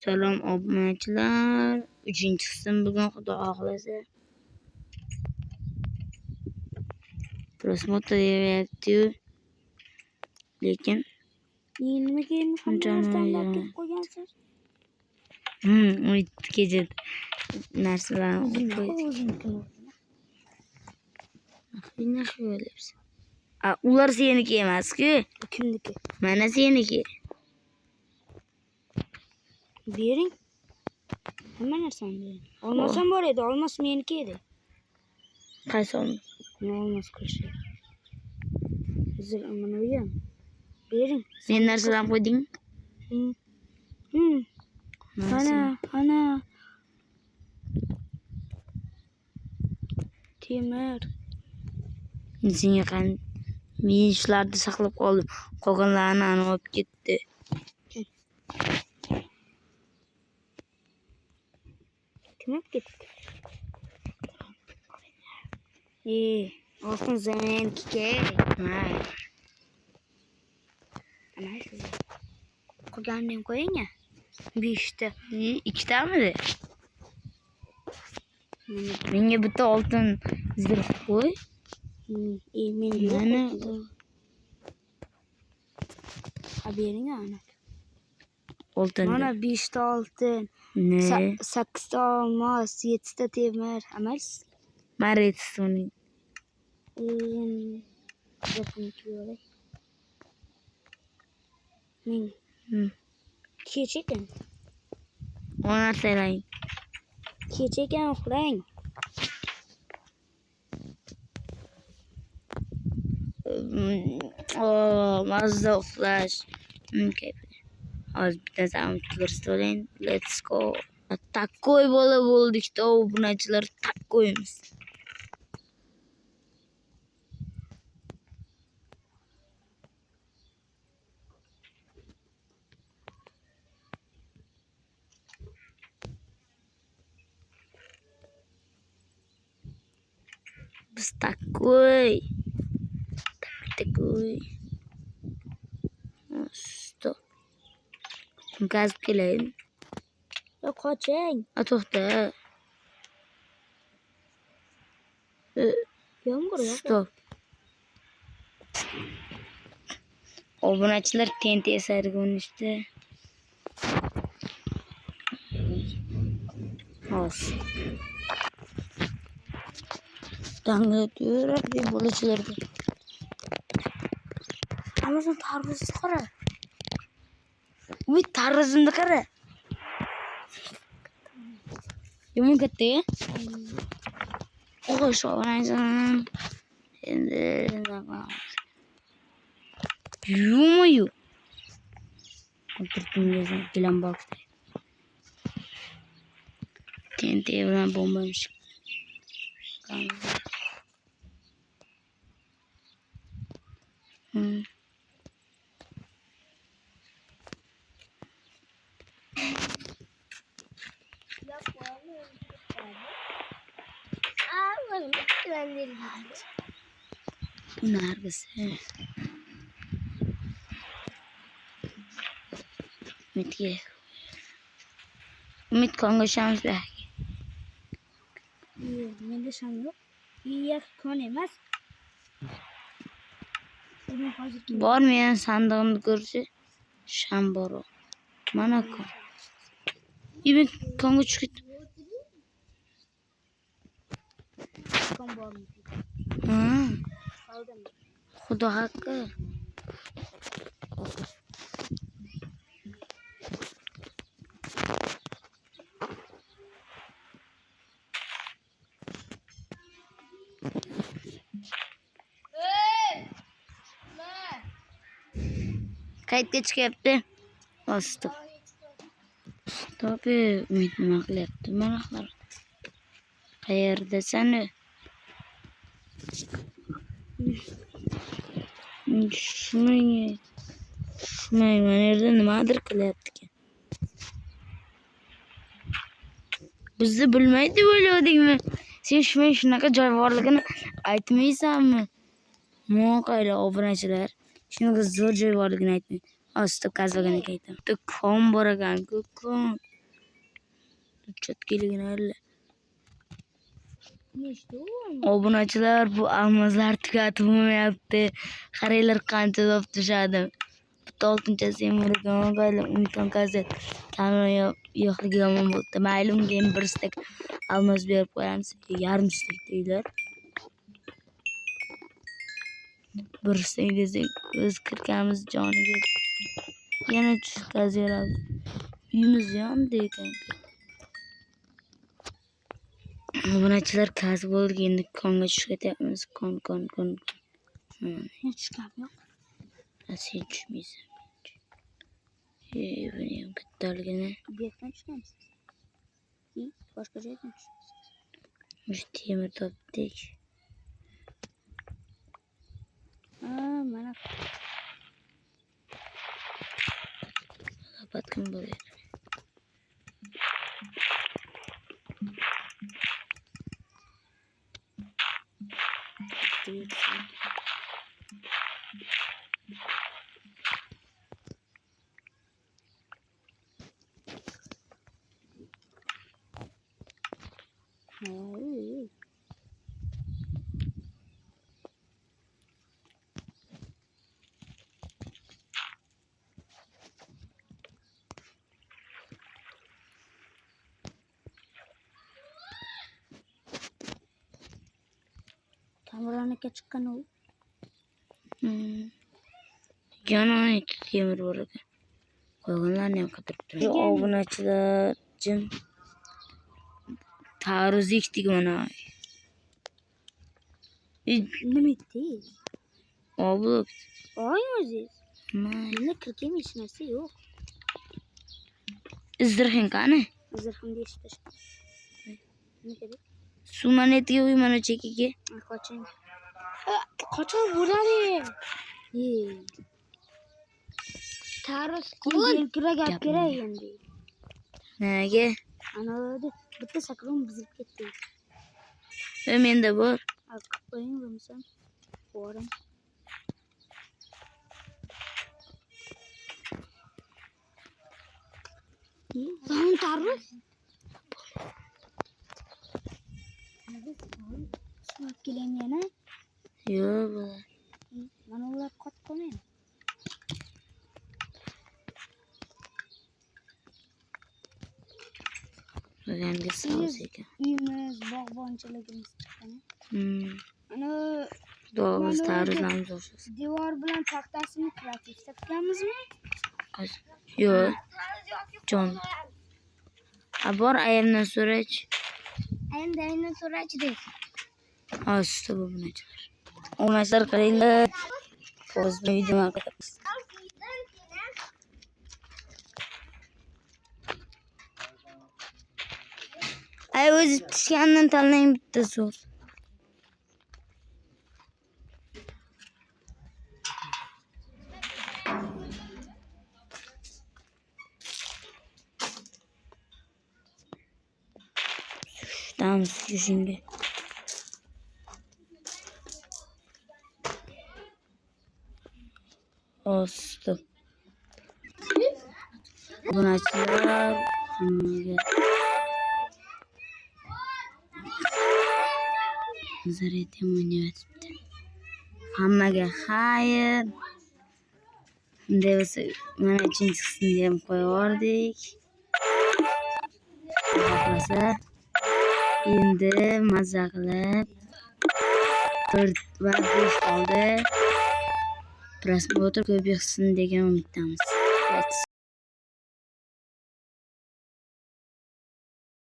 Salom obunachilar. 3-qism bugun xudo xohlasa. Prosmotr deyapti-yu. Lekin nimaga hamma narsani kelib qo'ygansiz? Umid kecha narsalarni qo'yib. Ular seniki emas-ku. Kimniki? Mana seniki. Bering. Hamma narsani bering. Olmasam bor edi, olmas meniki edi. Qaysi olmas? Olmas qilishdi. Hozir mana bu ham. Bering. Men narsalarni qo'yding? Ana. Temir. Senga qani? Men shularni saqlab qoldim. Qolganlarini ana olib ketdi. Kim olib ketdi? Olsun seninki. Ana shu. Qolganini ham qo'ying ya. 5 ta. 2 tamidi? Menga bitta oltin zirh qo'y. Menga bering ana. Oltin. Mana 5 ta oltin. Ne? 8 ta olmos, 7 ta temir. Amal. Maretuni. Kech ekan. Ona selang. Kech ekan uxlang. Mazza uxlash. Hozir bitta zamtlarni to'lang. Let's go. Такой bola bo'ldik-da, obunachilar, takkoymiz. Biz takkoy. Stop. Gaz kelay. Qoching. To'xta. Yomg'ir yo'q. Stop. Obunachilar tenti esarga ko'nishdi. Hos. Danglab yurardi bo'lishlarga. Ama sen tarvuzni qara. Umid tarvuzimni qara. Yomon katta. Xo'sh, obunachilar. Endi Yumayu. O'tirtingizlar bilan boqdi. Tenti bilan bombamish. Nargisi. Umid kongoshamiz bak. Menda sham yo'q. Yer kon emas. Bor men sandig'imni ko'rchi. Sham bor. Mana kon. Umid kongo chiqib. Kon bormi? Xudo haqqi. Qaytga chiqyapti. Stop. Stop. Umid nima qilyapti? Mana qiladi. Qayerdasan? Shunday mana yerda nimadir qilyapti ekan. Bizni bilmaydi o'yladingmi? Sen shunaqa joy borligini aytmaysanmi? Mo'qaylar obunachilar. Shunaqa zo'r joy borligini aytmay. Stop, gaz vagonga qaytaman. Kon bor ekan, kon. Çötkeligini Ne işte o? obunachilar bu almazlar tugatib bo'lmayapti. Qaranglar qancha deb tushadi. Bitta 6-chi emirgan bayla umidon gazet. Kamera yo'qligi yomon bo'ldi. Mayli unga ham bir stek almaz berib qo'yamiz. Yarim stek deydilar. Bir stek desek o'z kirkamiz joniga yana tushkazamiz. Uyimiz yondi ekan. Obunachilar kasb bo'ldik, endi konga tushayapmiz. Kon. Hech gap yo'q. Sen tushmaysan. Buni ham kattaligini. Bu yerdan tushgansiz. Boshqa joydan tushgansiz. Shu temir topdik. Mana Kapatgan bo'ladi. kameraniga chiqqan u. Yana temir bor ekan. Qo'yganlarni ham qidirib turibdi. Obunachilar jim taroz ekdik mana. Nima etdingiz? Oblok. Voy o'ziz. Menda kirgan hech narsa yo'q. Izdirxin qani? Zirhimni yechib tashladim. Nima kerak? Suv manetiga uy mana chekiga. Qoching. Qochib bo'ladi. Taros kelkira gap kerak endi. Nega? Ana bitta sakron buzilib ketdi. Menda bor. Qo'ying bo'lmasam. Boring. Sen Taros? Suv keling yana. Yo'q. Mana ular qotib qolmaydi. Ranga savs ekan. Uyimiz, bog'bonchiligimiz chiqqan. Ana Doğumuz taarruzlarımız olsun. Devor bilan taxtasini kreativda qilganmizmi? Yo'q. Jon. Bor ayamdan so'rach. Ayamdan so'rach deb. Asta bu bunachilar. Obunachilar qaranglar. O'z videoga qaytamiz. Ay o'zi pishgandan tanlang bitta so'z. Tamam, şimdi. Olsun. Bunu açıyorlar. Zaretim oynayapti. Hammaga xayr. Devisi mana ikinchisini ham qo'yardik. Xohlasa endi mazza qilib 4 va 5 qoldi. Prosmotr ko'p yig'sin degan umiddamiz.